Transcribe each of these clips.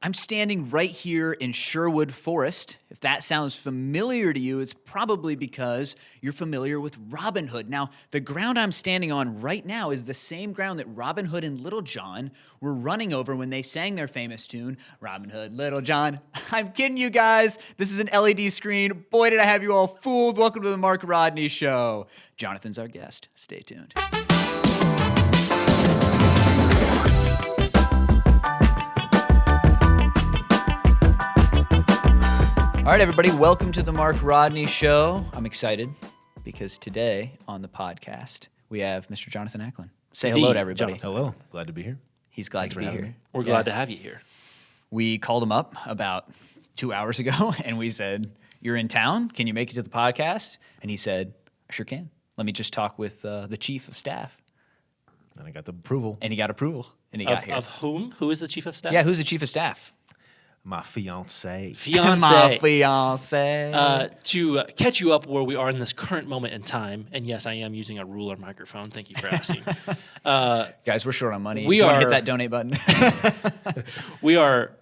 I'm standing right here in Sherwood Forest. If that sounds familiar to you, it's probably because you're familiar with Robin Hood. Now, the ground I'm standing on right now is the same ground that Robin Hood and Little John were running over when they sang their famous tune, Robin Hood, Little John. I'm kidding you guys. This is an LED screen. Boy, did I have you all fooled. Welcome to the Mark Rodney Show. Jonathan's our guest. Stay tuned. All right, everybody, welcome to the Mark Rodney Show. I'm excited because today on the podcast, we have Mr. Jonathan Acklin. Say hello to everybody. Hello. Glad to be here. He's glad to be here. We're glad to have you here. We called him up about 2 hours ago, and we said, you're in town? Can you make it to the podcast? And he said, I sure can. Let me just talk with the chief of staff. And I got the approval. And he got approval, and he got here. Of whom? Who is the chief of staff? Yeah, who's the chief of staff? My fiance. My fiance. To catch you up where we are in this current moment in time, and yes, I am using a ruler microphone. Thank you for asking. Guys, we're short on money. We you want are- to hit that donate button? We are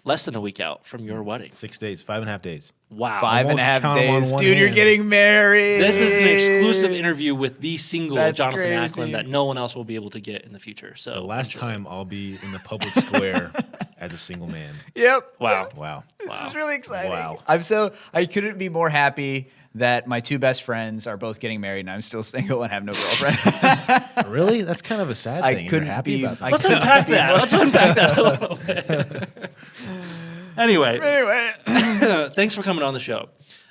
less than a week out from your wedding. 6 days, 5.5 days. Wow. 5.5 count 'em on days. one Dude, you're hand. getting married. This is an exclusive interview with the single That's Jonathan crazy. Acklin that no one else will be able to get in the future. So The last enjoy. time I'll be in the public square as a single man. Yep. Wow. Wow. This is really exciting. Wow. I couldn't be more happy that my two best friends are both getting married and I'm still single and have no girlfriend. Really? That's kind of a sad I thing. You're couldn't happy be. about that. Let's unpack that. Let's unpack that a little bit. Anyway, thanks for coming on the show.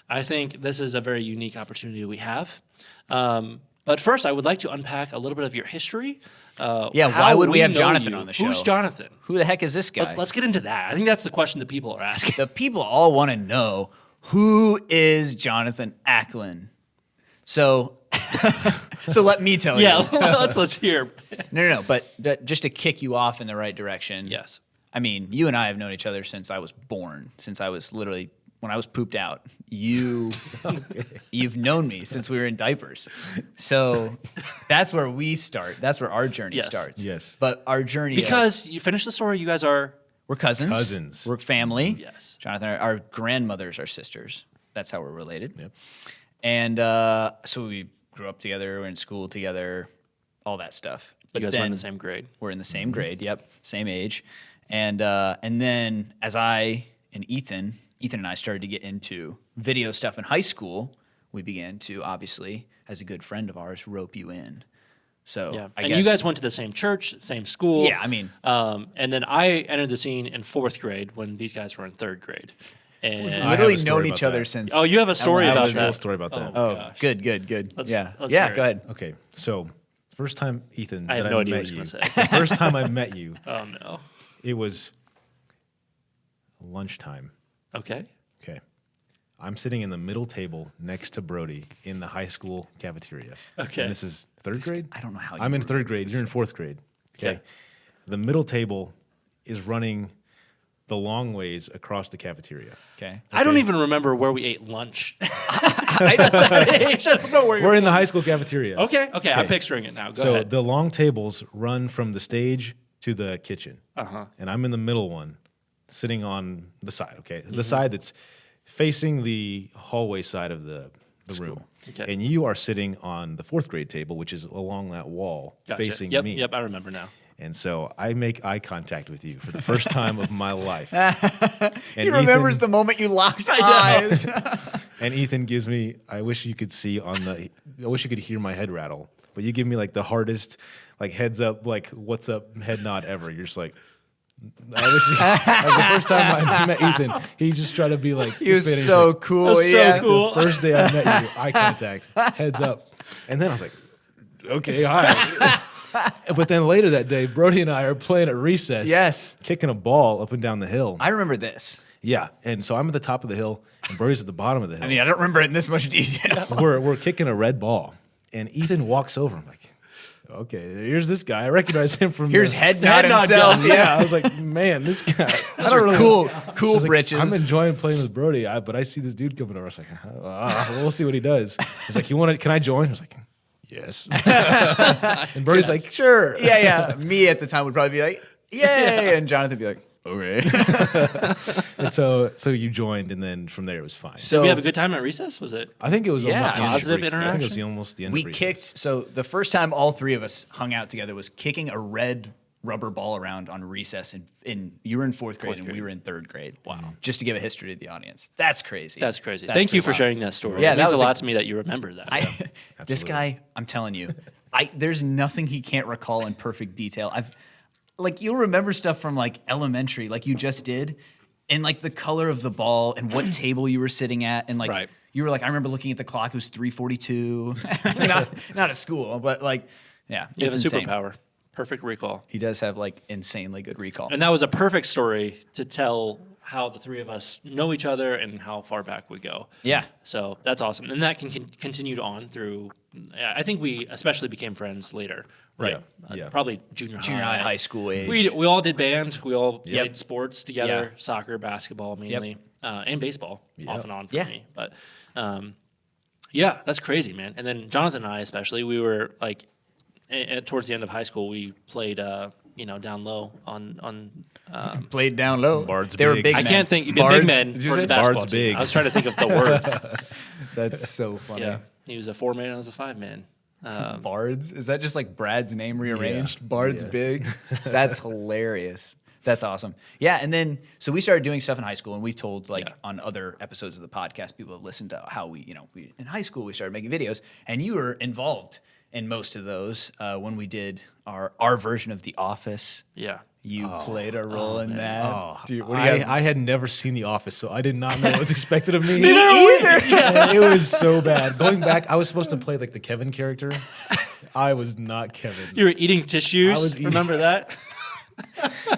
I think this is a very unique opportunity we have. But first, I would like to unpack a little bit of your history. Yeah, how why would we have know Jonathan you. on the show? Who's Jonathan? Who the heck is this guy? Let's get into that. I think that's the question that people are asking. The people all want to know, who is Jonathan Acklin? So, so let me tell you. Yeah, let's hear. No. But just to kick you off in the right direction. Yes. I mean, you and I have known each other since I was born, since I was literally, when I was pooped out. You've known me since we were in diapers. So that's where we start. That's where our journey Yes. starts. Yes. But our journey Because you finished the story, you guys are. we're cousins. Cousins. We're family. Yes. Jonathan, our grandmothers are sisters. That's how we're related. Yep. And so we grew up together, we're in school together, all that stuff. But You guys were then in the same grade. we're in the same grade, yep, same age. And then as I and Ethan and I started to get into video stuff in high school, we began to, obviously, as a good friend of ours, rope you in. So Yeah. I And guess, you guys went to the same church, same school. Yeah, I mean, And then I entered the scene in 4th grade when these guys were in 3rd grade. And have literally a story known about each other that. since. oh, you have a story I have about a that. little story about that. Oh, gosh. good. Let's yeah, hear it. go ahead. Okay. So, first time, Ethan, I have that no I idea met what you're you. gonna say. The first time I met you, Oh, no. it was lunchtime. Okay. Okay. I'm sitting in the middle table next to Brody in the high school cafeteria. Okay. And this is 3rd grade? I don't know how I'm you in were- 3rd grade. You're in 4th grade. Okay. Okay. The middle table is running the long ways across the cafeteria. Okay. I don't even remember where we ate lunch. I don't know where We're in the high school cafeteria. Okay, I'm picturing it now. Go So ahead. the long tables run from the stage to the kitchen. Uh-huh. And I'm in the middle one, sitting on the side, okay? Mm-hmm. The side that's facing the hallway side of the room. Okay. And you are sitting on the 4th grade table, which is along that wall Gotcha. facing yep, me. Yep, I remember now. And so I make eye contact with you for the first time of my life. He remembers the moment you locked eyes. And Ethan gives me, I wish you could hear my head rattle, but you give me like the hardest, like heads up, like what's up head nod ever. You're just like, I wish you, like the first time I met Ethan, he just tried to be like, He was finished, so like, cool. That's so yeah. cool. The first day I met you, eye contact, heads up. And then I was like, okay, hi. But then later that day, Brody and I are playing at recess. Yes. Kicking a ball up and down the hill. I remember this. Yeah. And so I'm at the top of the hill and Brody's at the bottom of the hill. I mean, I don't remember it in this much detail. We're kicking a red ball. And Ethan walks over. I'm like, okay, here's this guy. I recognize him from Here's the head nod himself. guy. Yeah, I was like, man, this guy. Those are cool I was like, britches. I'm enjoying playing with Brody, but I see this dude coming over. I was like, we'll see what he does. He's like, can I join? I was like, yes. And Brody's like, sure. Yeah. Me at the time would probably be like, yay. And Jonathan would be like, Okay. And so you joined, and then from there it was fine. So Did we have a good time at recess? Was it? I think it was Yeah. almost the end of Positive recess. I think it was interaction? almost the end we of recess. kicked. So the first time all three of us hung out together was kicking a red rubber ball around on recess. In you were in fourth grade and we were in third grade. Wow! Just to give a history to the audience. That's crazy. That's crazy. Thank you for pretty wild. sharing that story. Yeah, it that means was a a- lot to me that you remember that. This guy, I'm telling you, there's nothing he can't recall in perfect detail. You'll remember stuff from like elementary, like you just did, and like the color of the ball and what table you were sitting at, and like Right. you were like, I remember looking at the clock, it was 3:42. not at school, but like, yeah, You have a it's insane. superpower. Perfect recall. He does have like insanely good recall. And that was a perfect story to tell how the three of us know each other and how far back we go. Yeah. So that's awesome. And that can continue on through, I think we especially became friends later, right? Yeah. Probably junior high. high school age. We all did band. We all Yep. played sports together, Yeah. soccer, basketball mainly, and baseball off and on for Yeah. me. But yeah, that's crazy, man. And then Jonathan and I especially, we were like, towards the end of high school, we played, down low on. Played down low. Bard's they were big. big I men. can't think. Big Bard's- men did you for say? the basketball Bard's team. big. I was trying to think of the words. That's so funny. Yeah, he was a 4-man. I was a 5-man. Bards? Is that just like Brad's name rearranged? Yeah. Bards Yeah. Biggs? That's hilarious. That's awesome. Yeah, and then so we started doing stuff in high school, and we've told on other episodes of the podcast, people have listened to how we in high school we started making videos, and you were involved in most of those when we did our version of The Office. Yeah. You played a role in that. Oh, Dude, what do you have? I had never seen The Office, so I did not know what was expected of me. Me either. And it was so bad. Going back, I was supposed to play like the Kevin character. I was not Kevin. You were eating tissues. I was eating- Remember that?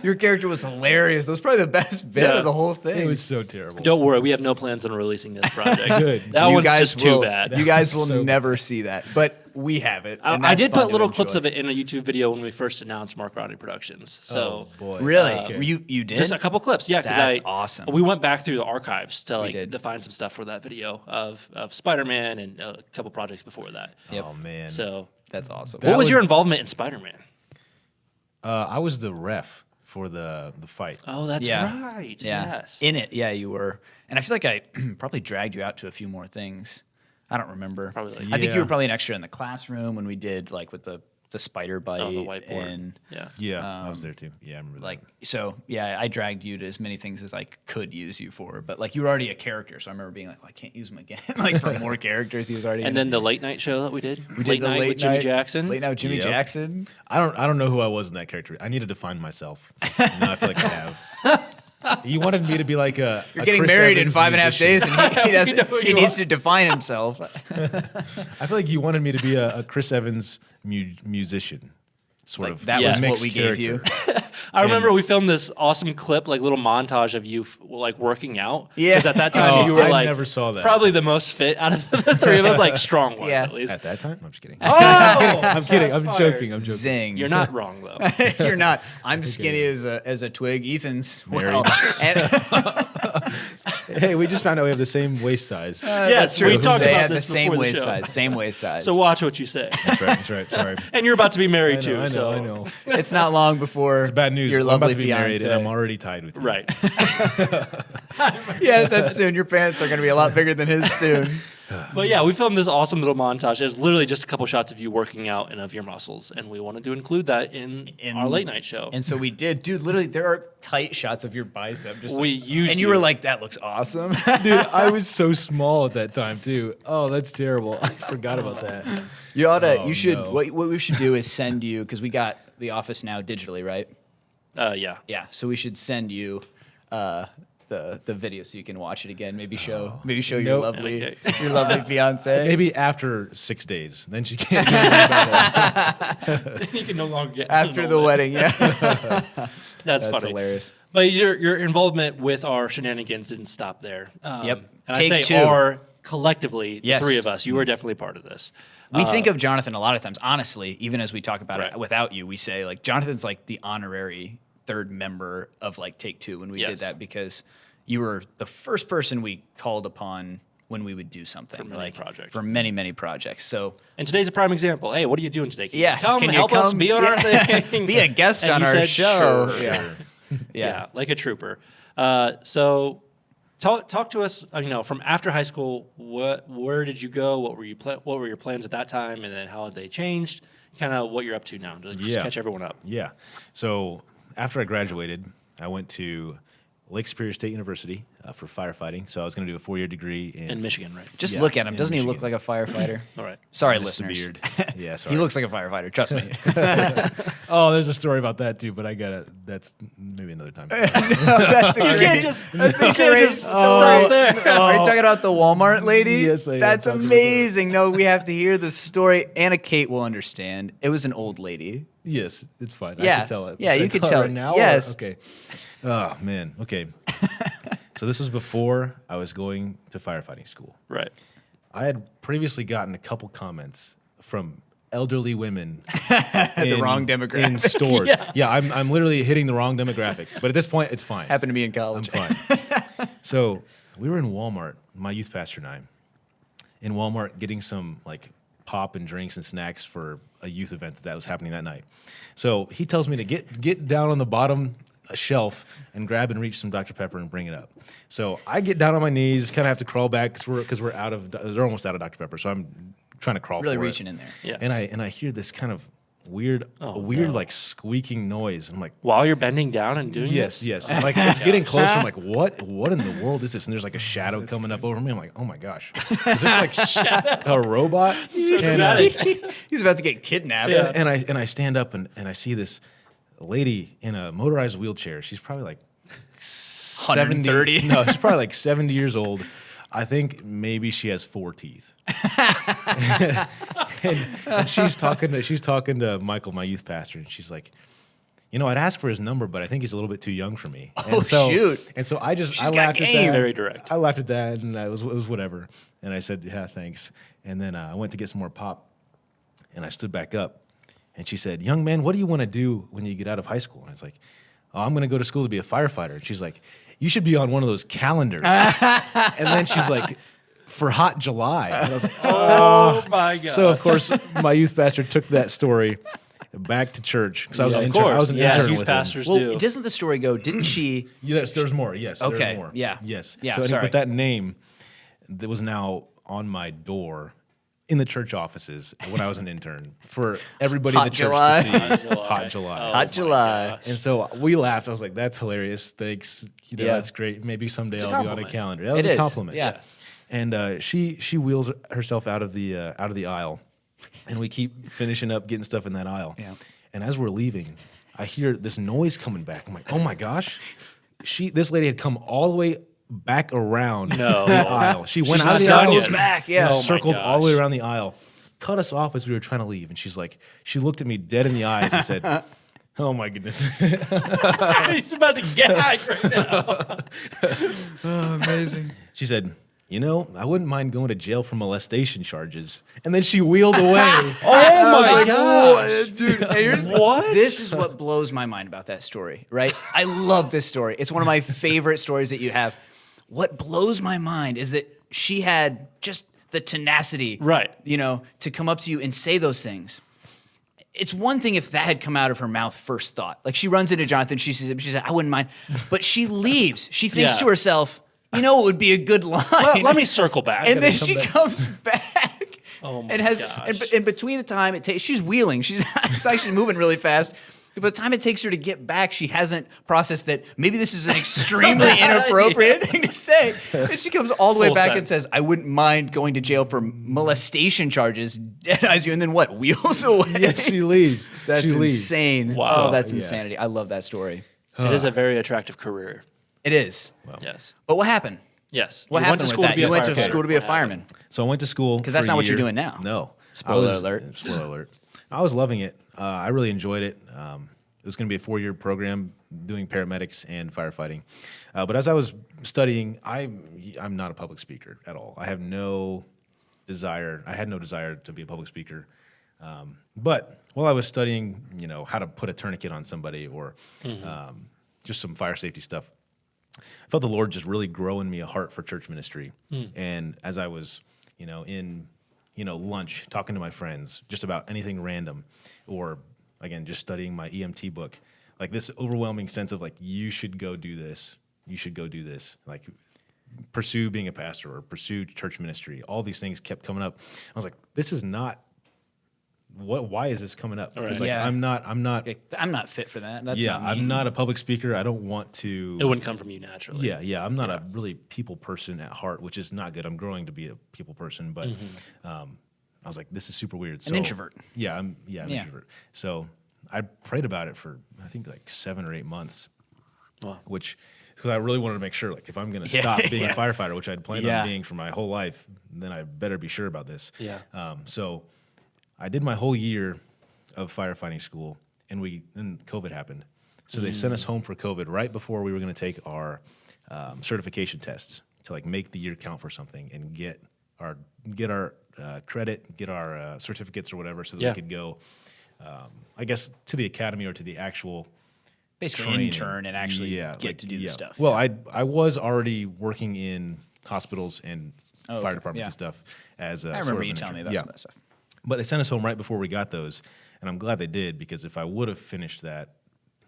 Your character was hilarious. That was probably the best bit Yeah. of the whole thing. It was so terrible. Don't worry, we have no plans on releasing this project. Good. That You one's guys just too will- bad. You guys will So never see that, but we have it. and I that's did fun put to little clips enjoy. of it in a YouTube video when we first announced Mark Rodney Productions. So Oh, boy. Really? Okay. You did? just a couple clips, yeah. That's awesome. We went back through the archives to did. to find some stuff for that video of Spider-Man and a couple projects before that. Oh man. So That's awesome. what was was- your involvement in Spider-Man? I was the ref for the fight. Oh, that's Yeah. right. Yeah. Yes. In it, yeah, you were. And I feel like I probably dragged you out to a few more things. I don't remember. Probably like- I think you Yeah. were probably an extra in the classroom when we did like with the spider bite on the whiteboard. and Yeah. Yeah, I was there too. Yeah, I remember like that. so yeah, I dragged you to as many things as I could use you for. But like you were already a character, so I remember being like, well, I can't use him again. Like for more characters, he was already. And in then it. the late night show that we did. we late did the night late with Jimmy night- Jackson. Late night with Jimmy Yep. Jackson. I don't know who I was in that character. I need to define myself. Now I feel like I have. You wanted me to be like a. You're getting married in 5.5 days, and he know doesn't. who He you needs are. to define himself. I feel like you wanted me to be a Chris Evans musician, sort Like of. that Yeah. was what mixed we gave you. character. I remember we filmed this awesome clip, like little montage of you like working out. Yeah. Because at that time Oh, you were I like never saw that. probably the most fit out of the three of us, like strong ones Yeah. at least. At that time, I'm just kidding. Oh, I'm kidding. I'm joking. I'm joking. Zing. you're not wrong though. You're not. I'm skinny as a twig. Ethan's well, and, Hey, we just found out we have the same waist size. Yes, true. we talked They about had the this same before the waist show. size. Same waist size. So watch what you say. That's right. That's right. Sorry. And you're about to be I married know, too. I know. so I know. it's not long before It's bad news. your I'm about lovely to be married, and fiance. I'm already tied with you. right. Yeah, that's soon. Your pants are going to be a lot bigger than his soon. But yeah, we filmed this awesome little montage. It's literally just a couple shots of you working out and of your muscles, and we wanted to include that in our late night show. And so we did, dude. Literally, there are tight shots of your bicep. Just We used and you you. were like, "That looks awesome." Dude, I was so small at that time too. Oh, that's terrible. I forgot about that. You ought to. Oh, you should. no. What we should do is send you because we got The Office now digitally, right? Yeah. Yeah. So we should send you the video so you can watch it again. Maybe show your Nope. lovely Okay. your lovely fiance. Maybe after 6 days, then she can't do anything about it. You can no longer get After the moment. wedding. Yeah. That's That's funny. hilarious. But your involvement with our shenanigans didn't stop there. Yep. And Take I say two. our collectively, Yes. the three of us. You were definitely part of this. We think of Jonathan a lot of times, honestly, even as we talk about Right. it without you, we say like Jonathan's like the honorary third member of like Take Two when we did Yes. that because you were the first person we called upon when we would do something For many projects. for many projects. So And today's a prime example. Hey, what are you doing today? Can yeah, you come can you help us come- be on our yeah. thing? Be a guest And on you our said, show. Sure. Yeah. Yeah, like a trooper. So talk to us. From after high school, where did you go? What were your plans at that time, and then how have they changed? Kind of what you're up to now. Just catch everyone up. Yeah. So after I graduated, I went to Lake Superior State University for firefighting. So I was going to do a 4-year degree In Michigan, right? Just look at him. in Doesn't he look Michigan. like a firefighter? All right. Sorry, Just a listeners. beard. Yeah, sorry. He looks like a firefighter. Trust me. Oh, there's a story about that too, but that's maybe another time. That's a You great. can't just story. stop there. Are you talking about the Walmart lady? Yes, I am That's talking about amazing. No, we have to hear the story. Anna Kate will understand. It was an old lady. Yes, it's fine. I Yeah. can tell it. Yeah, Should I you can it tell right it. now. Yes. Okay. Oh man. Okay. So this was before I was going to firefighting school. Right. I had previously gotten a couple comments from elderly women The wrong demographic. in stores. Yeah, I'm literally hitting the wrong demographic. But at this point, it's fine. Happened to me in I'm college. fine. So we were in Walmart, my youth pastor and I, in Walmart getting some like pop and drinks and snacks for a youth event that was happening that night. So he tells me to get down on the bottom shelf and grab and reach some Dr. Pepper and bring it up. So I get down on my knees, kind of have to crawl back because we're out of, they're almost out of Dr. Pepper. So I'm trying to crawl Really for reaching it. in there. Yeah. And I hear this kind of weird, Oh, weird no. like squeaking noise. I'm like, While you're bending down and doing yes, this? yes. Like it's getting closer. I'm like, what in the world is this? And there's like a shadow coming up over me. I'm like, oh my gosh, is this like a robot? And, He's about to get kidnapped. Yeah. and I stand up and I see this lady in a motorized wheelchair. She's probably like 130. No, she's probably like 70 years old. I think maybe she has 4 teeth. and she's talking to Michael, my youth pastor, and she's like, I'd ask for his number, but I think he's a little bit too young for me. Oh, shoot. And so I She's got laughed at game. that. Very direct. I laughed at that, and it was whatever. And I said, yeah, thanks. And then I went to get some more pop, and I stood back up, and she said, young man, what do you want to do when you get out of high school? And I was like, oh, I'm going to go to school to be a firefighter. And she's like, you should be on one of those calendars. And then she's like, for Hot July. And I was like, Oh my God. so of course, my youth pastor took that story back to church because I was Yeah, an of intern. I course. was an Yeah, intern youth with him. pastors Well, do. doesn't the story go? Didn't she? Yes, there's more. Yes, Okay, there's more. yeah. Yes. Yeah, So, sorry. but that name that was now on my door in the church offices when I was an intern for everybody in Hot the church July. to see. Hot July. Oh Hot my July. gosh. And so we laughed. I was like, "That's hilarious. Thanks. Yeah. That's great. Maybe someday a I'll be on a compliment. calendar." That was It a is. compliment. Yeah. Yes. And she wheels herself out of the aisle, and we keep finishing up getting stuff in that aisle. Yeah. And as we're leaving, I hear this noise coming back. I'm like, "Oh my gosh!" This lady had come all the way back around the aisle. She went out of the not aisle, done Circles yet. back. Yeah. Oh my circled all the way gosh. around the aisle, cut us off as we were trying to leave, and she's like, she looked at me dead in the eyes and said, "Oh my goodness." He's about to gag right now. Oh, amazing. She said, I wouldn't mind going to jail for molestation charges. And then she wheeled away. Oh my gosh. Dude, What? This is what blows my mind about that story, right? I love this story. It's one of my favorite stories that you have. What blows my mind is that she had just the tenacity, Right. To come up to you and say those things. It's one thing if that had come out of her mouth first thought. Like she runs into Jonathan, she says, I wouldn't mind. But she leaves. She thinks Yeah. to herself, it would be a good line. Let me circle back. And then come she back. comes back. Oh my and has gosh. and between the time it takes, she's wheeling. She's actually moving really fast. By the time it takes her to get back, she hasn't processed that maybe this is an extremely inappropriate thing to say. And she comes all the way Full back send. and says, "I wouldn't mind going to jail for molestation charges." Dead eyes you, and then what? Wheels away. Yeah, she leaves. That's she leaves. insane. Wow. Oh, that's Yeah. insanity. I love that story. It is a very attractive career. It is. Yes. But what happened? Yes. What You happened went to with school that? to be You a went to firefighter. school to be a What happened? fireman. So I went to school. 'Cause that's for a not what you're year. doing now. No. Spoiler I was- alert. Spoiler alert. I was loving it. I really enjoyed it. It was going to be a 4-year program doing paramedics and firefighting. But as I was studying, I'm not a public speaker at all. I have no desire. I had no desire to be a public speaker. But while I was studying, how to put a tourniquet on somebody or just some fire safety stuff, I felt the Lord just really grow in me a heart for church ministry. And as I was, in lunch, talking to my friends just about anything random, or again, just studying my EMT book, like this overwhelming sense of like, you should go do this. You should go do this. Like, pursue being a pastor or pursue church ministry. All these things kept coming up. I was like, this is not why is this coming up? Because like, Yeah. I'm not Like, I'm not fit for that. That's yeah, not me. I'm not a public speaker. I don't want to. It wouldn't come from you naturally. Yeah, I'm not a really people person at heart, which is not good. I'm growing to be a people person, but I was like, this is super weird. So, An introvert. Yeah, I'm an introvert. So I prayed about it for I think like 7 or 8 months, Wow. which because I really wanted to make sure, like, if I'm going to stop being a firefighter, which I'd planned on being for my whole life, then I better be sure about this. Yeah. So I did my whole year of firefighting school, and then COVID happened. So they sent us home for COVID right before we were going to take our certification tests to like make the year count for something and get our credit, get our certificates or whatever, so that we could go, I guess, to the academy or to the actual Basically training. intern and actually get to do the stuff. Well, I was already working in hospitals and fire departments and stuff as a I remember you telling me about some of that stuff. But they sent us home right before we got those, and I'm glad they did, because if I would have finished that,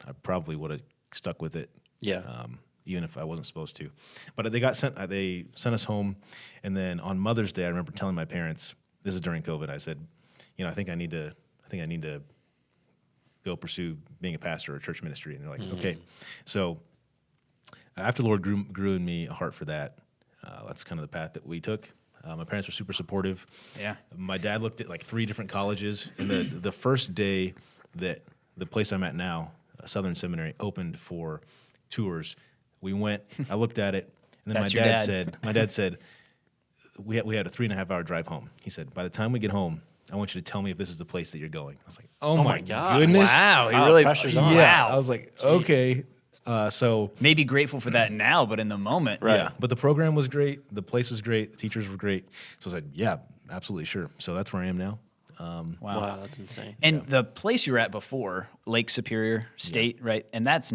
I probably would have stuck with it. Yeah. Even if I wasn't supposed to. But they sent us home, and then on Mother's Day, I remember telling my parents, this is during COVID, I said, I think I need to go pursue being a pastor or church ministry. And they're like, okay. So after the Lord grew in me a heart for that, that's kind of the path that we took. My parents were super supportive. Yeah. My dad looked at like 3 different colleges. And the first day that the place I'm at now, Southern Seminary, opened for tours, we went, I looked at it, and then That's my your dad said, we had a 3.5-hour drive home. He said, by the time we get home, I want you to tell me if this is the place that you're going. I was like, oh my God. goodness. Wow, he Wow, really pressure's on. Yeah. Wow. I was like, okay. So Maybe grateful for that now, but in the moment, yeah, but the program was great. The place was great. The teachers were great. So I said, yeah, absolutely, sure. So that's where I am now. Wow, that's insane. And the place you were at before, Lake Superior State, right? And that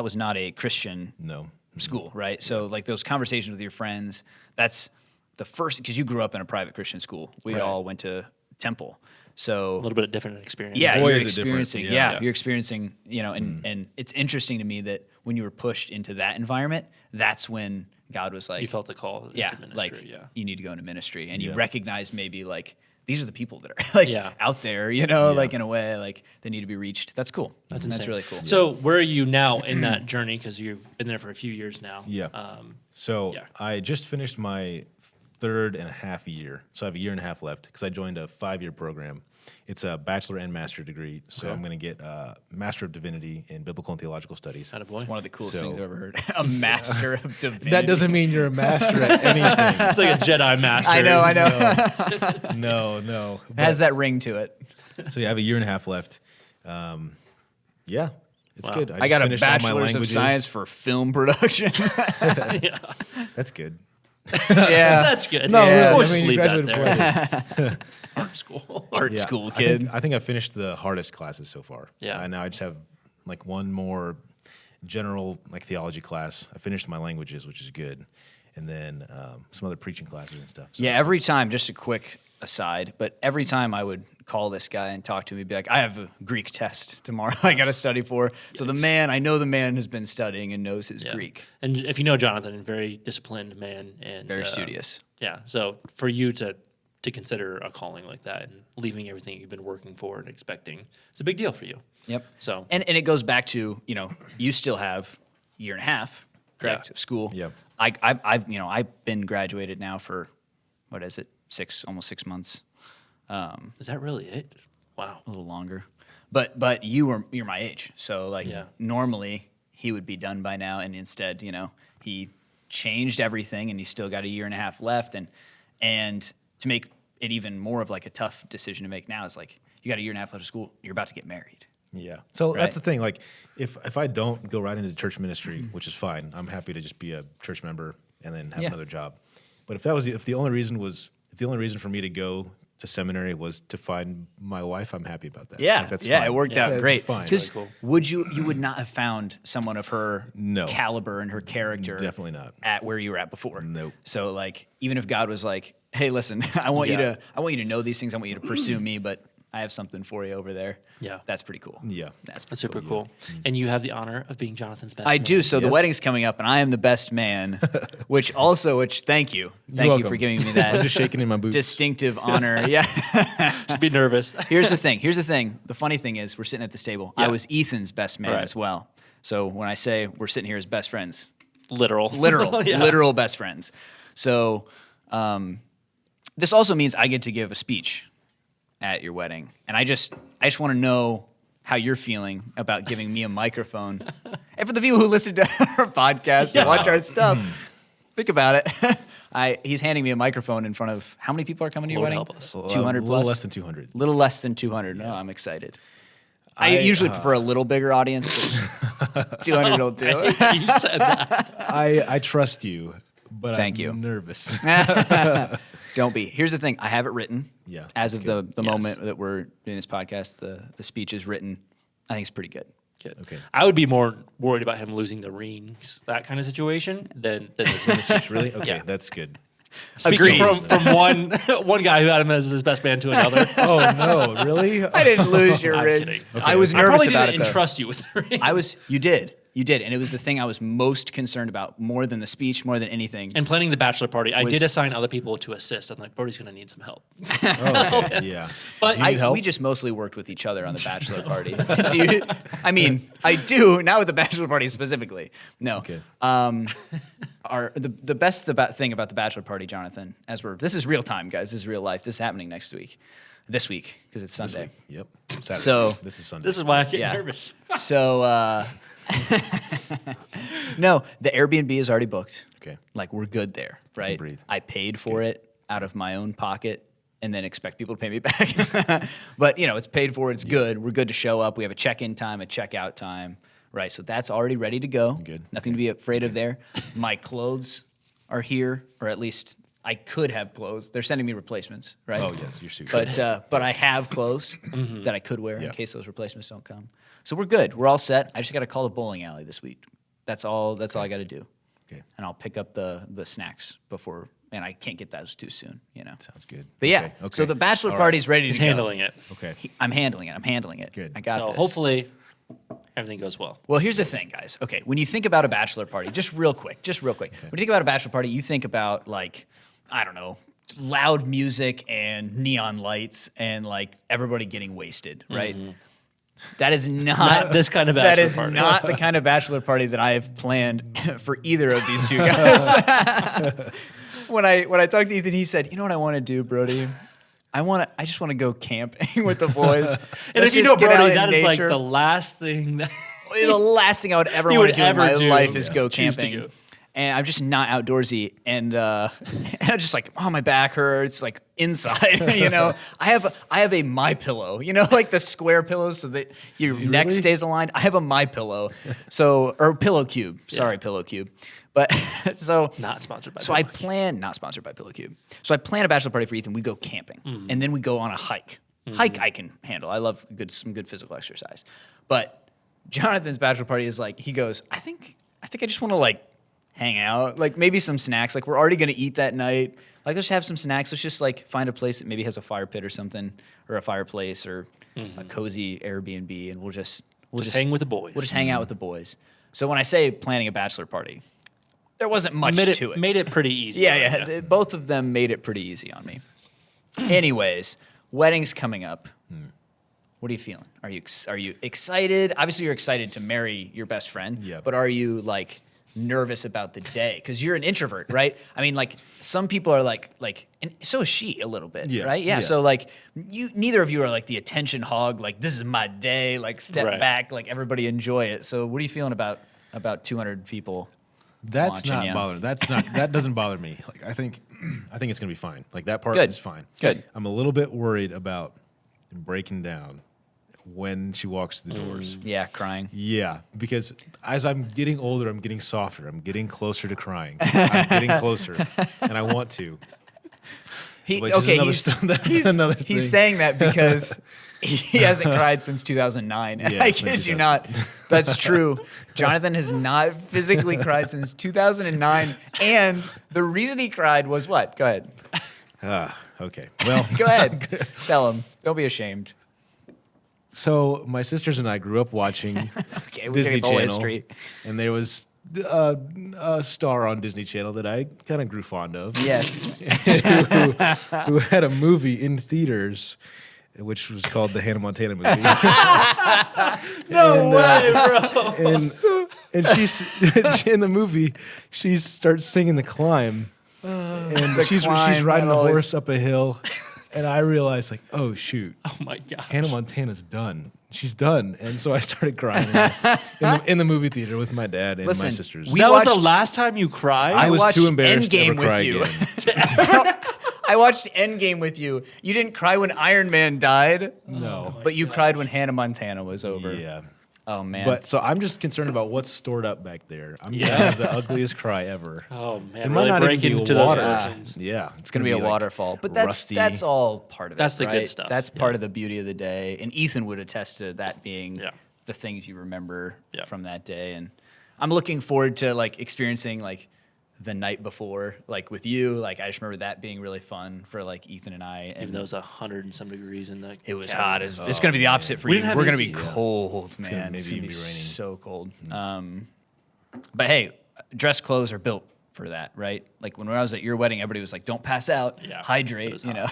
was not a Christian No. school, right? So like those conversations with your friends, that's the first, because you grew up in a private Christian school. We all went to Temple. So A little bit of different experience. yeah, Boy, you're is it different. experiencing. Yeah. Yeah, you're experiencing. And it's interesting to me that when you were pushed into that environment, that's when God was like, You felt the call into ministry. like Yeah. you need to go into ministry, and you Yeah. recognized maybe like these are the people that are like out there, like in a way, like they need to be reached. That's cool. That's insane. really cool. So where are you now in that journey? Because you've been there for a few years now. Yeah. So I just finished my 3.5 year. So I have a year and a half left because I joined a 5-year program. It's a bachelor and master degree. So I'm going to get a Master of Divinity in Biblical and Theological Studies. Attaboy. It's one of the coolest So- things I've ever heard. A master of divinity. That doesn't mean you're a master at anything. It's like a Jedi master. I know. No. It has that ring to it. So yeah, I have a year and a half left. Yeah, it's Wow. good. I just got a finished all my bachelor's of languages. science for film production. That's good. Yeah. That's good. No, Yeah. We'll really, just you leave that graduated there. before Art school. Art Yeah, school kid. I think I finished the hardest classes so far. Yeah. And now I just have like one more general like theology class. I finished my languages, which is good, and then some other preaching classes and stuff. So Yeah, every time, just a quick aside, but every time I would call this guy and talk to him, he'd be like, I have a Greek test tomorrow I got to study for. So I know the man has been studying and knows his Yeah. Greek. And if you know Jonathan, very disciplined man and Very studious. Yeah. So for you to consider a calling like that and leaving everything you've been working for and expecting, it's a big deal for you. Yep. So And it goes back to, you still have a year and a half, correct, Yeah. of school. Yep. I've been graduated now for, what is it, almost 6 months. is that really it? Wow. A little longer, but you're my age, so like Yeah. normally he would be done by now, and instead, he changed everything, and he's still got a year and a half left, and to make it even more of like a tough decision to make now is like you got a year and a half left of school, you're about to get married. Yeah. So Right. that's the thing. Like, if I don't go right into church ministry, which is fine, I'm happy to just be a church member and then have Yeah. another job. But if the only reason for me to go to seminary was to find my wife, I'm happy about that. Yeah, Like, that's yeah, fine. it worked Yeah, out it's great. fine. Because Very you would not have found someone of her No. caliber and her character Definitely not. at where you were at before. Nope. So like even if God was like, hey, listen, I want you to know these things, I want you to pursue me, but I have something for you over there. Yeah. That's pretty cool. Yeah. That's That's pretty super cool. And you have the honor of being Jonathan's best I man. do. So the Yes. wedding's coming up, and I am the best man, which thank you. Thank you welcome. for giving me I'm that just shaking in my boots. distinctive honor. Yeah. Just be nervous. Here's the thing. The funny thing is we're sitting at this table. I Yeah. was Ethan's best man Right. as well. So when I say we're sitting here as best friends, Literal. Yeah. literal best friends. So this also means I get to give a speech at your wedding. And I just want to know how you're feeling about giving me a microphone. And for the people who listen to our podcast and watch our stuff, think about it. He's handing me a microphone in front of how many people are coming to your Lord wedding? help us. 200 A plus? little less than 200. Little less than 200. No, I'm excited. I usually prefer a little bigger audience, but 200 will do. You said that. I trust you, but Thank I'm you. nervous. Don't be. Here's the thing. I have it written. Yeah, As of that's the Yes. moment that we're doing this podcast, the speech is written. I think it's pretty good. Good. Okay. I would be more worried about him losing the rings, that kind of situation, than this message. Really? Okay, Yeah. that's good. Speaking Agreed. from one guy who had him as his best man to another. Oh no, really? I didn't lose your I'm rings. kidding. I was I nervous probably about didn't it, though. entrust you with the ring. You did. And it was the thing I was most concerned about, more than the speech, more than anything. And planning the bachelor party, I Was- did assign other people to assist. I'm like, Brody's going to need some help. Oh, okay. Yeah. But Do you need help? We just mostly worked with each other on the bachelor party. I do, not with the bachelor party specifically. No. Okay. The best thing about the bachelor party, Jonathan, this is real time, guys. This is real life. This is happening this week, because it's Sunday. Yep. Saturday. So- this is Sunday. this is why I get Yeah. nervous. So, no, the Airbnb is already booked. Okay. Like, we're good there, right? breathe. I paid for it out of my own pocket and then expect people to pay me back. But, it's paid for. It's good. We're good to show up. We have a check-in time, a check-out time, right? So that's already ready to go. Good. Nothing to be afraid of there. My clothes are here, or at least I could have clothes. They're sending me replacements, right? Oh yes, your suit. But I have clothes that I could wear in Yeah. case those replacements don't come. So we're good. We're all set. I just got to call the bowling alley this week. That's all I got to do. Okay. And I'll pick up the snacks before, and I can't get those too soon, Sounds good. But yeah, Okay. so the bachelor party's ready to He's go. handling it. Okay. I'm handling it. Good. I got So this. hopefully everything goes well. Well, here's the thing, guys. Okay, when you think about a bachelor party, just real quick. When you think about a bachelor party, you think about, like, I don't know, loud music and neon lights and, like, everybody getting wasted, right? That is not This kind of that bachelor is party. not the kind of bachelor party that I have planned for either of these two guys. When I talked to Ethan, he said, "You know what I want to do, Brody? I just want to go camping with the boys." And Let's if you just know get out Brody, in that is like nature." the last thing that The last thing I would ever You want would to do in ever my do. life is Yeah. go Choose to camping. go. And I'm just not outdoorsy, and I'm just like, oh, my back hurts, like inside, I have a My Pillow, like the square pillows so that your neck really? stays aligned. I have a My Pillow, or Pillow Cube. Sorry, Pillow Cube, but so not sponsored by so I plan, not sponsored by Pillow Cube. So I plan a bachelor party for Ethan. We go camping, and then we go on a hike. Hike I can handle. I love some good physical exercise. But Jonathan's bachelor party is like, he goes, I think I just want to, like, hang out, like maybe some snacks. Like, we're already gonna eat that night. Like, let's have some snacks. Let's just, like, find a place that maybe has a fire pit or something, or a fireplace, or a cozy Airbnb, and we'll just hang with the boys. We'll just hang out with the boys. So when I say planning a bachelor party, there wasn't much made to it. Made it pretty easy. Yeah. Both of them made it pretty easy on me. Anyways, wedding's coming up. What are you feeling? Are you excited? Obviously, you're excited to marry your best friend. Yeah. But are you, like, nervous about the day? Because you're an introvert, right? I mean, like, some people are like, and so is she a little bit, Yeah, right? Yeah. yeah. So, like, neither of you are, like, the attention hog. Like, this is my day. Like, step Right. back. Like, everybody enjoy it. So, what are you feeling about 200 people? That's watching not you. bothering. That doesn't bother me. Like, I think it's gonna be fine. Like, that part Good. is fine. Good. I'm a little bit worried about breaking down when she walks through the doors. Yeah, crying. Yeah, because as I'm getting older, I'm getting softer. I'm getting closer to crying. I'm getting closer, and I want to. Which is another thing. He's saying that because he hasn't cried since 2009. Yeah, I since kid you not. That's true. Jonathan has not physically cried since 2009. And the reason he cried was what? Go ahead. Okay. Well, Go ahead. Tell him. Don't be ashamed. So my sisters and I grew up watching Okay, we Disney get the whole Channel, history. and there was a star on Disney Channel that I kind of grew fond of. Yes. who had a movie in theaters, which was called the Hannah Montana movie. No way, bro. And she's in the movie. She starts singing "The Climb," and she's Climb, riding that a always- horse up a hill. And I realized, like, oh shoot, Oh my gosh. Hannah Montana's done. She's done. And so I started crying in the movie theater with my dad and Listen, my sisters. we That was the watched- last time you cried? I was watched too embarrassed to Endgame ever with cry you. again. I watched Endgame with you. You didn't cry when Iron Man died, No. but you cried when Hannah Montana was over. Yeah. Oh man. But so I'm just concerned about what's stored up back there. I'm gonna Yeah. have the ugliest cry ever. Oh, It man. might Really not even breaking be into those water. emotions. Yeah, it's gonna be a like, waterfall. But rusty. that's all part of it. That's the good right? stuff. That's part of the beauty of the day. And Ethan would attest to that being Yeah. the things you remember Yeah. from that day. And I'm looking forward to like experiencing like the night before, like with you. Like I just remember that being really fun for like Ethan and I. And Even though it was 100 and some degrees in the it was cabin. hot. It's going to be the opposite for We you. didn't have We're going to be AC. Yeah. cold, man. gonna It's maybe going to be be raining. so cold. But hey, dress clothes are built for that, right? Like when I was at your wedding, everybody was like, "Don't pass out, Yeah, it hydrate," was you know.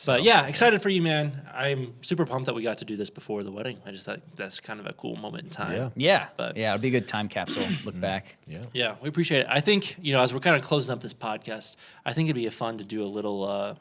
But yeah, excited for you, man. I'm super pumped that we got to do this before the wedding. I just thought that's kind of a cool moment in time. Yeah. yeah, But- yeah, it'll be a good time capsule. Look back. Yeah. Yeah, we appreciate it. I think, as we're kind of closing up this podcast, I think it'd be fun to do a little,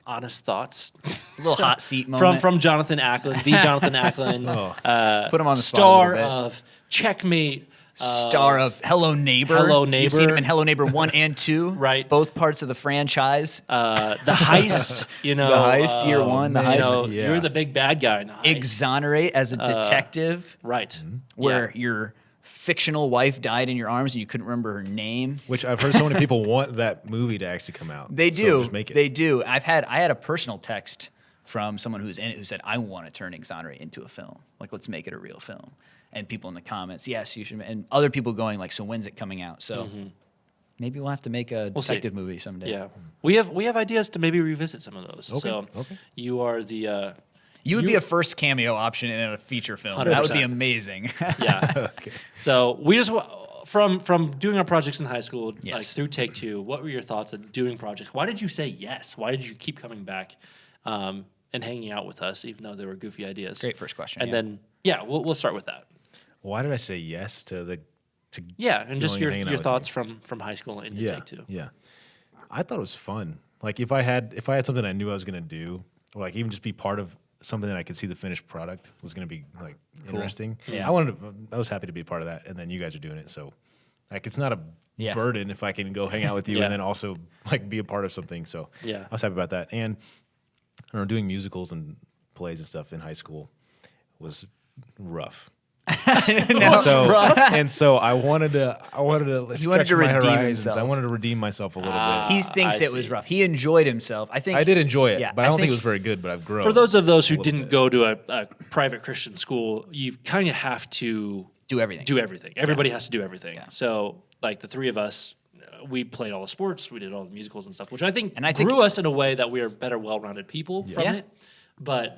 honest thoughts A little hot seat moment. from Jonathan Acklin, the Jonathan Acklin, Put him on the spot a star little bit. of Checkmate. Star of Hello Neighbor. Hello You've seen Neighbor. him in Hello Neighbor 1 and 2. Right. Both parts of the franchise. The Heist, the Heist, year 1, the man. Heist. Yeah. You're the big bad guy in the Heist. Exonerate as a detective. Right. Where Yeah. your fictional wife died in your arms and you couldn't remember her name. Which I've heard so many people want that movie to actually come out. They So do. just make it. They do. I had a personal text from someone who's in it who said, "I want to turn Exonerate into a film. Like, let's make it a real film." And people in the comments, yes, you should. And other people going like, "So when's it coming out?" So maybe we'll have to make a We'll see. detective movie someday. Yeah. We have ideas to maybe revisit some of those. Okay, So okay. you are the You would be a first cameo option in a feature film. That would be 100%. amazing. yeah. So we just from doing our projects in high school, like Yes. through Take Two. What were your thoughts on doing projects? Why did you say yes? Why did you keep coming back and hanging out with us, even though they were goofy ideas? Great first question. And yeah. then we'll start with that. Why did I say yes to Yeah, and just Going your and hanging out your with thoughts from high school into yeah, Take Two. Yeah. I thought it was fun. Like if I had something I knew I was gonna do, or like even just be part of something that I could see the finished product was gonna be like interesting. Yeah. I was happy to be a part of that, and then you guys are doing it, so like it's not a Yeah. burden if I can go hang out with you Yeah. and then also like be a part of something. So Yeah. I was happy about that. And I don't know, doing musicals and plays and stuff in high school was rough. So I wanted to stretch to my redeem horizons. himself. I wanted to redeem myself a little bit. he thinks I it was see. rough. He enjoyed himself. I think I did enjoy it, Yeah, but I don't think it was very good. But I've grown. For those of those who little didn't bit. go to a private Christian school, you kind of have to do everything. do everything. Everybody has to do everything. Yeah. So, like the three of us, we played all the sports, we did all the musicals and stuff, which I think I think- grew us in a way that we are better, well-rounded people from Yeah. it. But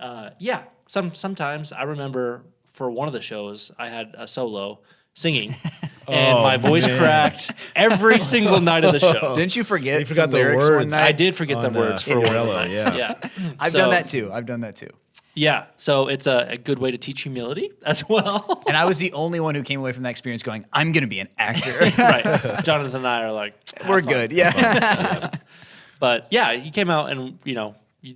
sometimes I remember for one of the shows, I had a solo singing, and my voice cracked every single night of the show. Didn't you forget? You forgot some the lyrics one words. night? I did forget the On, words for one of the Cinderella, nights. yeah. I've So- done that too. Yeah, so it's a good way to teach humility as well. And I was the only one who came away from that experience going, "I'm going to be an actor." Right. Jonathan and I are like, We're have fun. good. Yeah. But yeah, he came out and you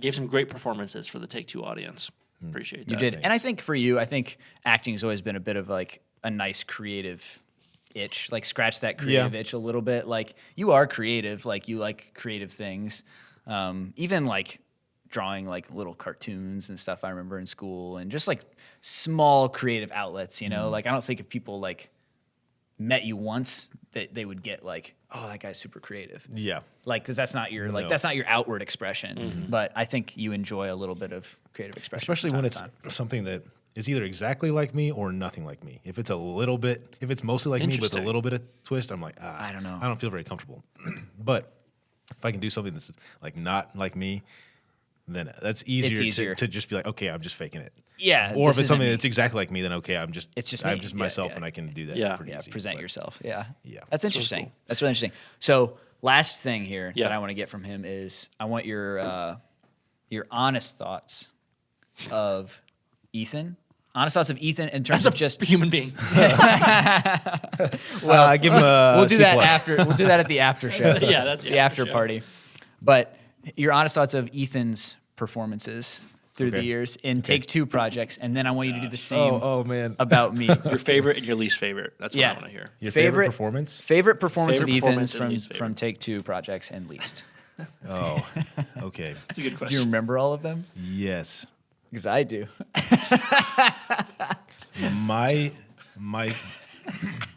gave some great performances for the Take Two audience. Appreciate that. You did. And I think for you, I think acting has always been a bit of like a nice creative itch, like scratch that creative itch a little bit. Like you are creative, like you like creative things. Even like drawing like little cartoons and stuff I remember in school and just like small creative outlets, like I don't think if people like met you once that they would get like, oh, that guy's super creative. Yeah. Like, because that's not your No. that's not your outward expression. But I think you enjoy a little bit of creative expression, Especially from when time it's to time. something that is either exactly like me or nothing like me. If it's mostly like me, but with a Interesting. little bit of twist, I'm like, I don't know. I don't feel very comfortable. But if I can do something that's like not like me, then that's easier, easier. To just be like, okay, I'm just faking it. Yeah. Or this if it's isn't something me. that's exactly like me, then okay, I'm just me. myself, Yeah. and I can do that. Yeah. pretty easy. Present But yourself. Yeah. Yeah. That's So interesting. cool. That's really interesting. So last thing here Yeah. that I want to get from him is I want your honest thoughts of Ethan. Honest thoughts of Ethan in terms of just. Human being. Well, I give him a We'll do C+. that after. We'll do that at the after show. Yeah, that's the after show. party. But your honest thoughts of Ethan's performances through the Okay. years in Take Two projects, and then I want you to do the same Oh man. about me. Your favorite and your least favorite. That's what I Yeah. want to hear. Your favorite performance? Favorite performance Favorite of performance Ethan's and least favorite. from Take Two projects and least. Oh, okay. That's a good Do you question. remember all of them? Yes. Because I do.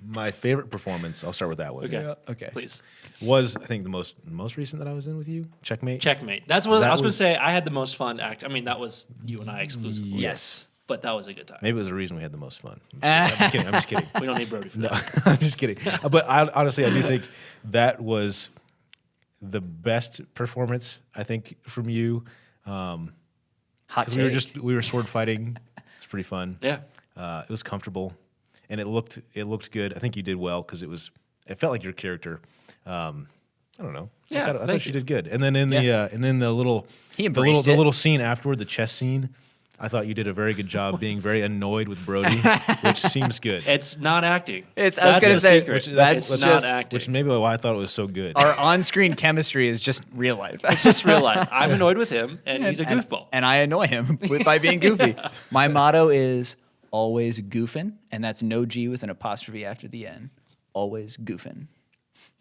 My favorite performance. I'll start with that one. Okay. Okay. Please. Was I think the most recent that I was in with you? Checkmate. Checkmate. That's what That I was going was- to say. I had the most fun act. I mean, that was you and I exclusively. Yes. But that was a good time. Maybe it was the reason we had the most fun. I'm just kidding. I'm just kidding. We don't need Brody for that. I'm just kidding. But honestly, I do think that was the best performance, I think, from you. Hot 'Cause take. we were sword fighting. It's pretty fun. Yeah. It was comfortable, and it looked good. I think you did well because it felt like your character. I don't know. Yeah, I thought thank you you. did good. And then in the little He the embraced the it. little scene afterward, the chess scene. I thought you did a very good job being very annoyed with Brody, which seems good. It's not acting. I was That's gonna the say, secret. that's it's just- not acting. Which maybe why I thought it was so good. Our on-screen chemistry is just real life. It's just real life. I'm annoyed with him, and he's a goofball. And I annoy him by being goofy. My motto is always goofing, and that's no G with an apostrophe after the N. Always goofing.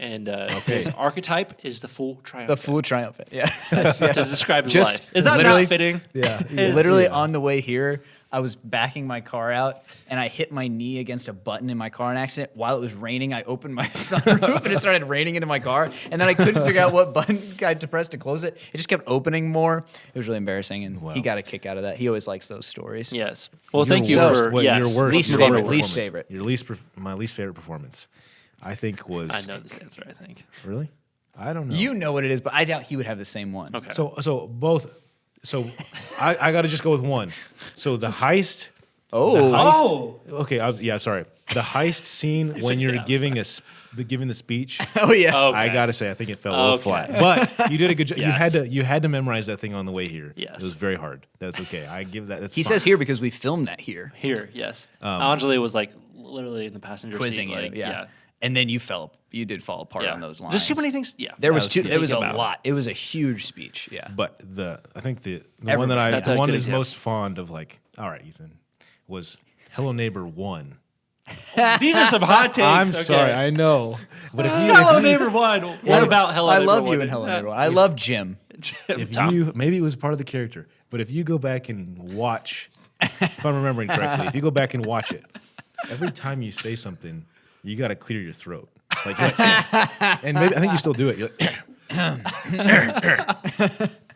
And his archetype is the fool The triumphant. fool triumphant. Yeah. to describe his Just life. Is that literally- not fitting? yeah. Literally on the way here, I was backing my car out and I hit my knee against a button in my car in an accident. While it was raining, I opened my sunroof and it started raining into my car. And then I couldn't figure out what button I had to press to close it. It just kept opening more. It was really embarrassing, and Wow. he got a kick out of that. He always likes those stories. Yes. Well, Your thank you worst- for what, yes. your worst, Least your favorite, worst least performance. favorite. Your my least favorite performance, I think was I know this answer. I think. really. I don't know. You know what it is, but I doubt he would have the same one. Okay. So both. So I got to just go with one. So the heist. Oh. Okay. Yeah. Sorry. The heist scene when you're yeah, I'm giving giving the speech. Oh, yeah. Okay. I gotta say, I think it fell a little Okay. flat, but you did a good job. Yes. You had to memorize that thing on the way here. Yes. It was very hard. That's okay. I give that. That's He fine. says here because we filmed that here. Here, yes. Anjali was like literally in the passenger Quizzing seat. you. Like, Yeah. And then you did fall apart yeah. on those lines. Just too many things. Yeah. There was was too. good. There was a Think about it. lot. It was a huge speech. Yeah. But I think the one that That's I a one good is example. most fond of, like, all right, Ethan, was Hello Neighbor 1. These are some hot takes. I'm okay. sorry, I know, but Hello Neighbor One. What about Hello I Neighbor love One? you in Hello Neighbor. I love Jim. if Tom. you maybe it was part of the character, but if you go back and watch, if I'm remembering correctly, if you go back and watch it, every time you say something, you got to clear your throat. Like, and maybe I think you still do it. You're like,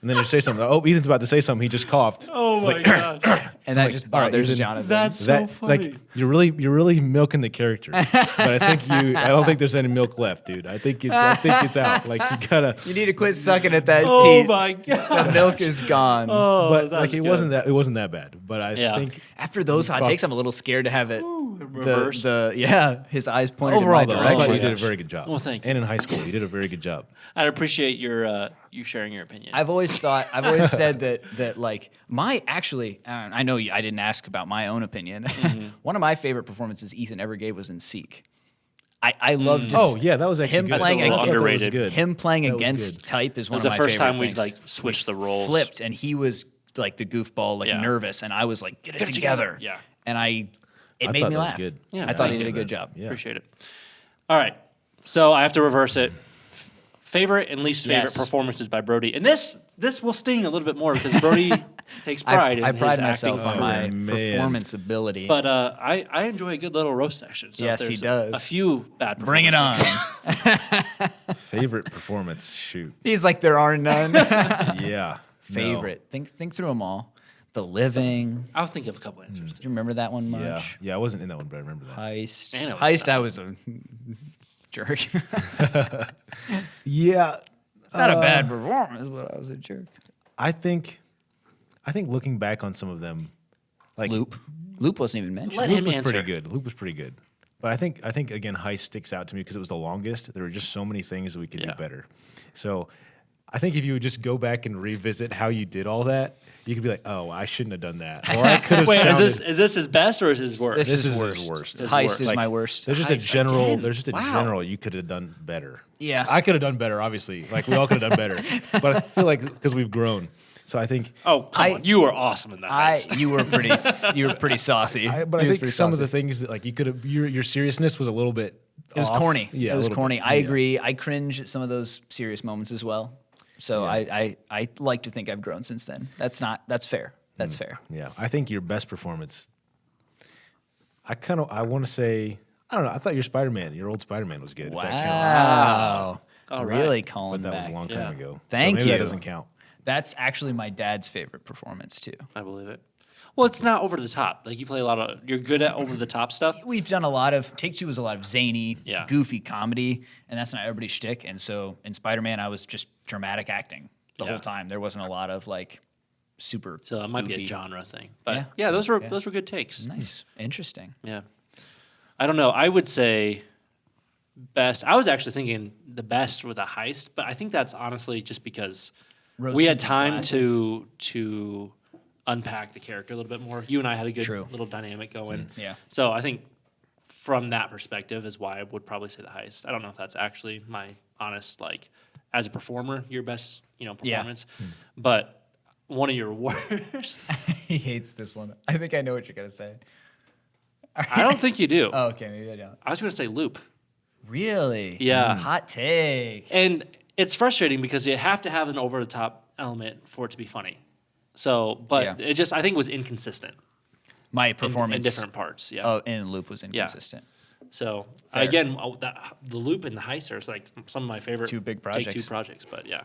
and then you say something. Oh, Ethan's about to say something. He just coughed. Oh my gosh. And that just all right, bothers Ethan, Jonathan. That's so That funny. like you're really milking the character, but I don't think there's any milk left, dude. I think it's out. Like you gotta. You need to quit sucking at that oh teeth. my god. The milk is gone. Oh, But that's like it good. wasn't that bad. But I Yeah. think After those hot cough- takes, I'm a little scared to have it. reverse. His eyes pointed overall in my though, I direction. thought my you did a gosh. very good job. Well, thank you. And in high school, you did a very good job. I appreciate your you sharing your opinion. I've always said that like I know I didn't ask about my own opinion. One of my favorite performances Ethan ever gave was in Seek. I love to Oh yeah, that was actually him good. playing I thought that was underrated. good. him playing That was against good. type is it one was of the my first favorite time we things. like switched the roles. Flipped, and he was like the goofball, like Yeah. nervous, and I was like, get it it together. together. Yeah. And it I made thought me that was laugh. good. Yeah, I thought thank he did you. a good job. Yeah. Appreciate it. All right. So I have to reverse it. Favorite and least favorite Yes. performances by Brody. And this will sting a little bit more because Brody takes pride in I his pride acting. myself on my man. performance ability. But I enjoy a good little roast section. So Yes, if he there's does. A few bad Bring it on. performances- Favorite performance? Shoot. He's like, there are none. Yeah. No. Favorite. Think through them all. The Living. I'll think of a couple answers. Do you remember that one Yeah. much? Yeah, I wasn't in that one, but I remember that. Heist. Man, it was Heist, bad. I was a jerk. Yeah. Not a bad performance, but I was a jerk. I think I think looking back on some of them, like Loop wasn't even mentioned. Let Loop him was answer. pretty good. Loop was pretty good. But I think again, Heist sticks out to me because it was the longest. There were just so many things that we could do better. So I think if you would just go back and revisit how you did all that, you could be like, oh, I shouldn't have done that. Or I could have Wait, sounded, is this his best or is his worst? this is worst. his worst. Heist is my worst. There's just a Heist general. again. There's just a Wow. general. You could have done better. Yeah. I could have done better. Obviously, like we all could have done better. But I feel like because we've grown, so I think. Oh, come on. You were awesome in that heist. You were pretty saucy. But I think some of the things that like you could have your seriousness was a little bit. It was off. corny. Yeah, it a was little corny. bit. I Yeah. agree. I cringe at some of those serious moments as well. So I like to think I've grown since then. That's fair. That's fair. Yeah, I think your best performance. I want to say I don't know. I thought your old Spider-Man was good. If that counts. Wow. All Really right. calling But that was back. a long time Yeah. ago. Thank so maybe you. That doesn't count. That's actually my dad's favorite performance too. I believe it. Well, it's not over the top. Like you play a lot of. You're good at over the top stuff. We've done a lot of Take Two was a lot of zany, Yeah. goofy comedy, and that's not everybody's shtick. And so in Spider-Man, I was just dramatic acting the whole time. There wasn't a lot of like super. So it might be goofy. a genre thing. But Yeah. yeah, those were good takes. Nice, interesting. Yeah. I don't know. I would say best. I was actually thinking the best with a heist, but I think that's honestly just because we Roasted had time glasses. to unpack the character a little bit more. You and I had a good True. little dynamic going. Yeah. So I think from that perspective is why I would probably say the heist. I don't know if that's actually my honest, like, as a performer, your best, Yeah. performance. But one of your worst. He hates this one. I think I know what you're gonna say. I don't think you do. Oh, okay, maybe I don't. I was going to say Loop. Really? Yeah. Hot take. And it's frustrating because you have to have an over the top element for it to be funny. So, but Yeah. it just, I think, was inconsistent My in performance different parts. Yeah. in Loop was inconsistent. So, Fair. again, the Loop and the Heist are like some of my favorite Two big Take Two projects. projects. But yeah.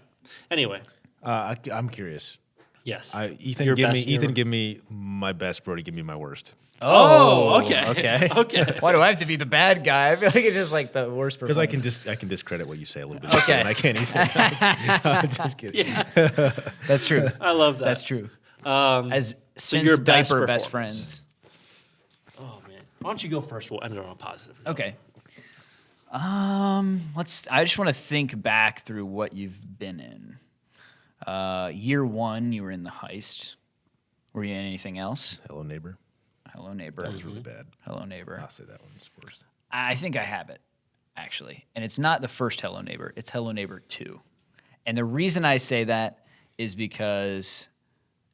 Anyway, I'm curious. yes. Ethan, Your give me best- your- give me my best. Brody, give me my worst. Oh, okay. Okay. Okay. Why do I have to be the bad guy? I feel like it's just like the worst Because performance. I can discredit what you say a little bit. Okay. And I can't even. I'm just kidding. Yes. That's true. I love that. That's true. so As since your best diaper best performance. friends. Oh, man. Why don't you go first? We'll end it on a positive. Okay. I just want to think back through what you've been in. Year one, you were in the heist. Were you in anything else? Hello, neighbor. Hello, neighbor. That was really bad. Hello, neighbor. I'll say that one's worst. I think I have it, actually. And it's not the first Hello Neighbor, it's Hello Neighbor 2. And the reason I say that is because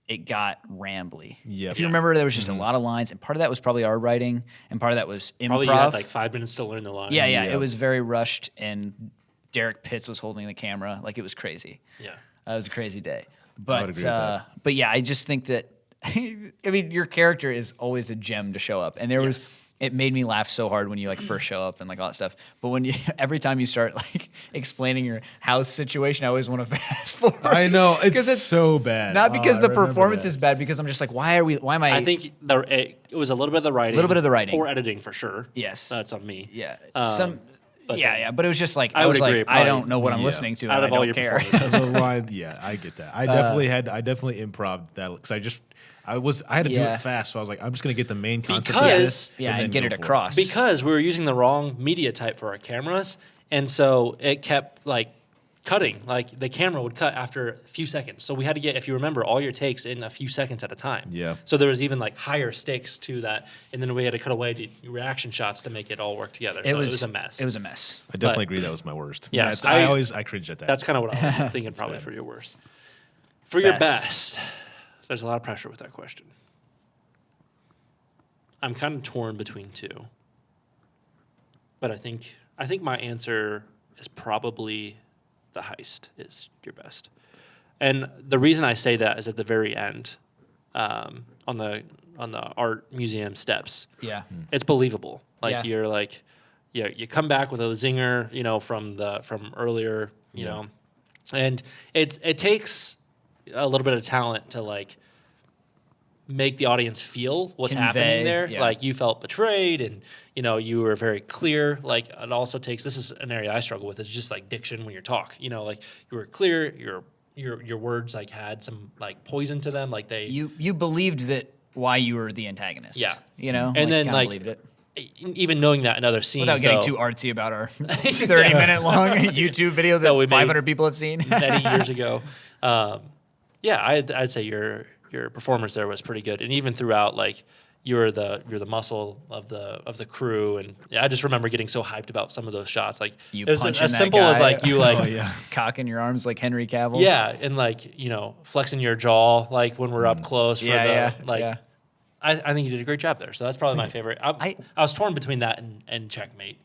it got rambly. Yep. If you remember, there was just a lot of lines, and part of that was probably our writing, and part of that was improv. Probably you had like 5 minutes to learn the lines. yeah, Yeah. it was very rushed, and Derek Pitts was holding the camera. Like, it was crazy. Yeah. It was a crazy day. would But agree with that. but yeah, I just think that I mean, your character is always a gem to show up, and there was. Yes. It made me laugh so hard when you like first show up and like all that stuff. But when you every time you start like explaining your house situation, I always want to fast forward. I know it's, 'Cause so bad. not because I the remember performance that. is bad, because I'm just like, why am I? I think it was a little bit of the writing. Little bit of the writing. Poor editing for sure. Yes. That's on me. yeah, but yeah, but it was just like I I was would agree, like, I probably- don't know what I'm yeah. listening to. Out and of I all don't your care. performances. So why? Yeah, I get that. I definitely improv that because I had to do Yeah. it fast, so I was like, I'm just gonna get the main concept of this, Yeah, then and get go it for across. Because we were using the wrong media type for our cameras, and so it kept like cutting. Like the camera would cut after a few seconds. So we had to get, if you remember, all your takes in a few seconds at a time. Yeah. So there was even like higher stakes to that, and then we had to cut away to reaction shots to make it all work together. So it was a mess. It was a mess. I definitely But- agree that was my worst. Yes, I I cringe at that. That's kind of what I was thinking probably for your worst. For your Best. best, there's a lot of pressure with that question. I'm kind of torn between two. But I think my answer is probably the heist is your best. And the reason I say that is at the very end, on the art museum steps. Yeah. It's believable. Like Yeah. you're like, yeah, you come back with a zinger, from earlier, you know, and it takes a little bit of talent to like make the audience feel what's happening Convey, there. yeah. Like you felt betrayed, and you were very clear. Like it also takes, this is an area I struggle with, is just like diction when you talk. Like you were clear, you're your words like had some like poison to them, like they You believed that why you were the antagonist. Yeah. You know, And then, kinda like, believed it. even knowing that in other scenes Without getting though, too artsy about our 30-minute long YouTube video that we made 500 people have seen. many years ago. I'd say your performance there was pretty good, and even throughout, like you're the muscle of the crew, and I just remember getting so hyped about some of those shots. Like You it was punching as that simple as guy. like you like Oh yeah. Cocking your arms like Henry Cavill. yeah, and like flexing your jaw like when we're up close. For Yeah. I think you did a great job there. So that's probably my favorite. I was torn between that and Checkmate.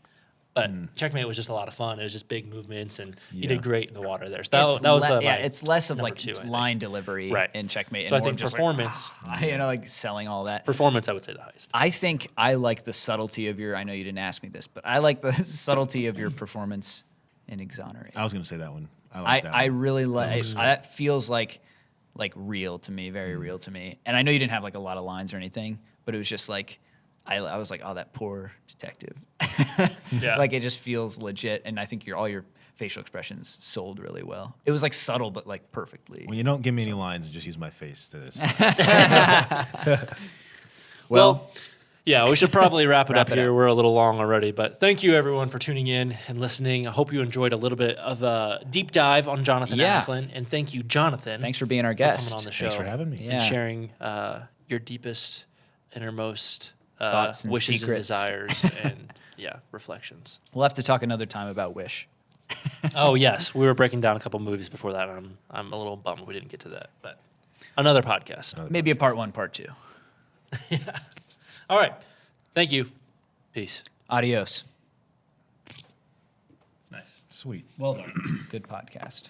But Checkmate was just a lot of fun. It was just big movements, and you did great in the water there. So that was it's less of number like 2, I think. line delivery Right. in Checkmate. So I and more think just performance, like, like selling all that. performance, I would say the highest. I think I like the subtlety of your. I know you didn't ask me this, but I like the subtlety of your performance in Exonerate. I was gonna say that one. I like that I one. really like that. Feels like real to me, very real to me. And I know you didn't have like a lot of lines or anything, but it was just like I was like, oh, that poor detective. Yeah. Like it just feels legit, and I think all your facial expressions sold really well. It was like subtle, but like perfectly. When you don't give me any lines and just use my face to this. Well, yeah, we should probably wrap it Wrap up it here. up. We're a little long already, but thank you everyone for tuning in and listening. I hope you enjoyed a little bit of a deep dive on Jonathan Yeah. Acklin, and thank you, Jonathan. Thanks for being our for coming guest. on the show. Thanks for having me. Yeah. And sharing your deepest, innermost Thoughts and wishes secrets. and desires and reflections. We'll have to talk another time about Wish. Oh yes, we were breaking down a couple movies before that. I'm a little bummed we didn't get to that, but another podcast. Maybe a part 1, part 2. All right, thank you. Peace. Adios. Nice. Sweet. Well done. Good podcast.